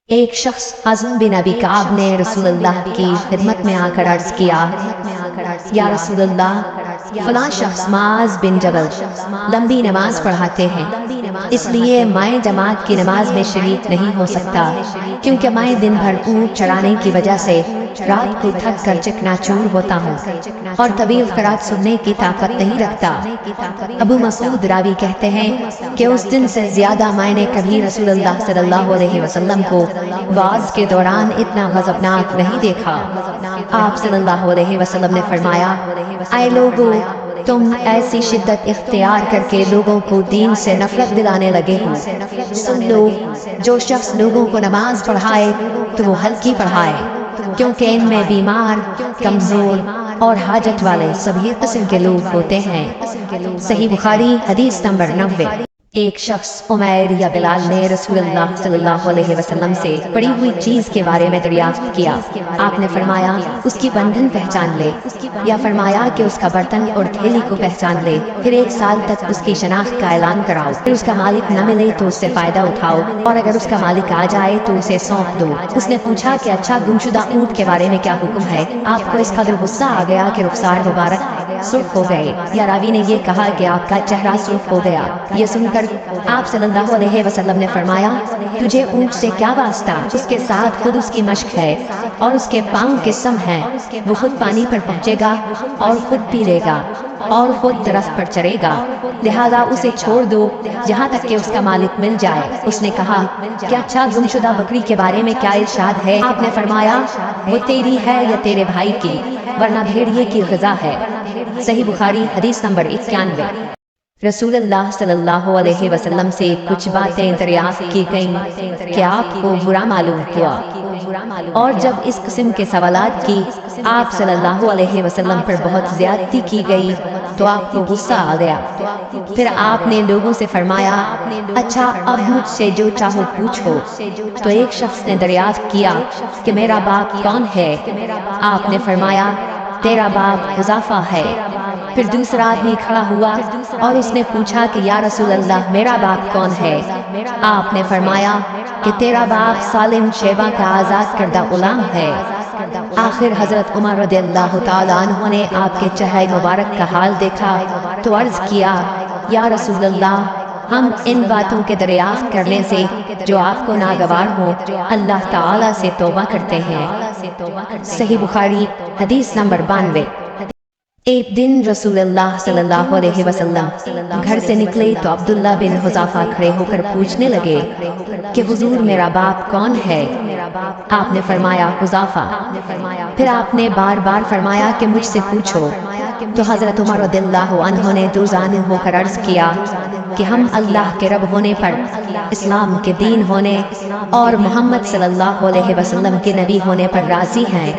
ایک شخص حزم بن ابی کعب نے رسول اللہ کی خدمت میں آ کر عرض کیا، یا رسول اللہ، فلاں شخص معاذ بن جبل لمبی نماز پڑھاتے ہیں، اس لیے میں جماعت کی نماز میں شریک نہیں ہو سکتا، کیونکہ میں دن بھر اونٹ چرانے کی وجہ سے رات کو تھک کر چکنا چور ہوتا ہوں اور طویل قرات سننے کی طاقت نہیں رکھتا۔ ابو مسعود راوی کہتے ہیں کہ اس دن سے زیادہ میں نے کبھی رسول اللہ صلی اللہ علیہ وسلم کو وعظ کے دوران اتنا غضبناک نہیں دیکھا۔ آپ صلی اللہ علیہ وسلم نے فرمایا، اے لوگو، تم ایسی شدت اختیار کر کے لوگوں کو دین سے نفرت دلانے لگے ہو۔ سن لو، جو شخص لوگوں کو نماز پڑھائے تو وہ ہلکی پڑھائے، کیونکہ ان میں بیمار، کمزور اور حاجت والے سبھی قسم کے لوگ ہوتے ہیں۔ صحیح بخاری حدیث نمبر 90۔ ایک شخص عمیر یا بلال نے رسول اللہ صلی اللہ علیہ وسلم سے پڑی ہوئی چیز کے بارے میں دریافت کیا۔ آپ نے فرمایا، اس کی بندھن پہچان لے، یا فرمایا کہ اس کا برتن اور تھیلی کو پہچان لے، پھر 1 سال تک اس کی شناخت کا اعلان کراؤ، پھر اس کا مالک نہ ملے تو اس سے فائدہ اٹھاؤ، اور اگر اس کا مالک آ جائے تو اسے سونپ دو۔ اس نے پوچھا کہ اچھا، گمشدہ اونٹ کے بارے میں کیا حکم ہے؟ آپ کو اس قدر غصہ آ گیا کہ رخسار مبارک سرخ ہو گئے، یا راوی نے یہ کہا کہ آپ کا چہرہ سرخ ہو گیا۔ یہ سن کر آپ صلی اللہ علیہ وسلم نے فرمایا، تجھے اونٹ سے کیا واسطہ؟ اس کے ساتھ خود اس کی مشق ہے اور اس کے پاؤں کے سم ہیں، وہ خود پانی پر پہنچے گا اور خود پی لے گا اور خود درخت پر چرے گا، لہذا اسے چھوڑ دو جہاں تک کہ اس کا مالک مل جائے۔ اس نے کہا کہ اچھا، گمشدہ بکری کے بارے میں کیا ارشاد ہے؟ آپ نے فرمایا، وہ تیری ہے یا تیرے بھائی کی، ورنہ بھیڑیے کی غذا ہے۔ صحیح بخاری حدیث نمبر 91۔ رسول اللہ صلی اللہ علیہ وسلم سے کچھ باتیں دریافت کی گئیں کہ آپ کو برا معلوم ہوا، اور جب اس قسم کے سوالات کی آپ صلی اللہ علیہ وسلم پر بہت زیادتی کی گئی تو آپ کو غصہ آ گیا۔ پھر آپ نے لوگوں سے فرمایا، اچھا، اب مجھ سے جو چاہو پوچھو۔ تو ایک شخص نے دریافت کیا کہ میرا باپ کون ہے؟ آپ نے فرمایا، تیرا باپ حذیفہ ہے۔ پھر دوسرا آدمی کھڑا ہوا اور اس نے پوچھا کہ یا رسول اللہ، میرا باپ کون ہے؟ آپ نے فرمایا کہ تیرا باپ سالم شیبہ کا آزاد کردہ غلام ہے۔ آخر حضرت عمر رضی اللہ تعالیٰ عنہ نے آپ کے چہرہ مبارک کا حال دیکھا تو عرض کیا، یا رسول اللہ، ہم ان باتوں کے دریافت کرنے سے جو آپ کو ناگوار ہو اللہ تعالیٰ سے توبہ کرتے ہیں۔ صحیح بخاری حدیث نمبر 92۔ ایک دن رسول اللہ صلی اللہ علیہ وسلم گھر سے نکلے تو عبداللہ بن حذیفہ کھڑے ہو کر پوچھنے لگے کہ حضور، میرا باپ کون ہے؟ آپ نے فرمایا، حذیفہ۔ پھر آپ نے بار بار فرمایا کہ مجھ سے پوچھو۔ تو حضرت عمر رضی اللہ عنہ نے دوزانو ہو کر عرض کیا کہ ہم اللہ کے رب ہونے پر، اسلام کے دین ہونے اور محمد صلی اللہ علیہ وسلم کے نبی ہونے پر راضی ہیں،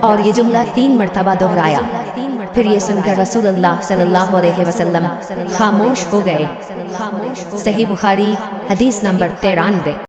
اور یہ جملہ 3 مرتبہ دہرایا۔ پھر یہ سن کر رسول اللہ صلی اللہ علیہ وسلم خاموش ہو گئے۔ صحیح بخاری حدیث نمبر 93۔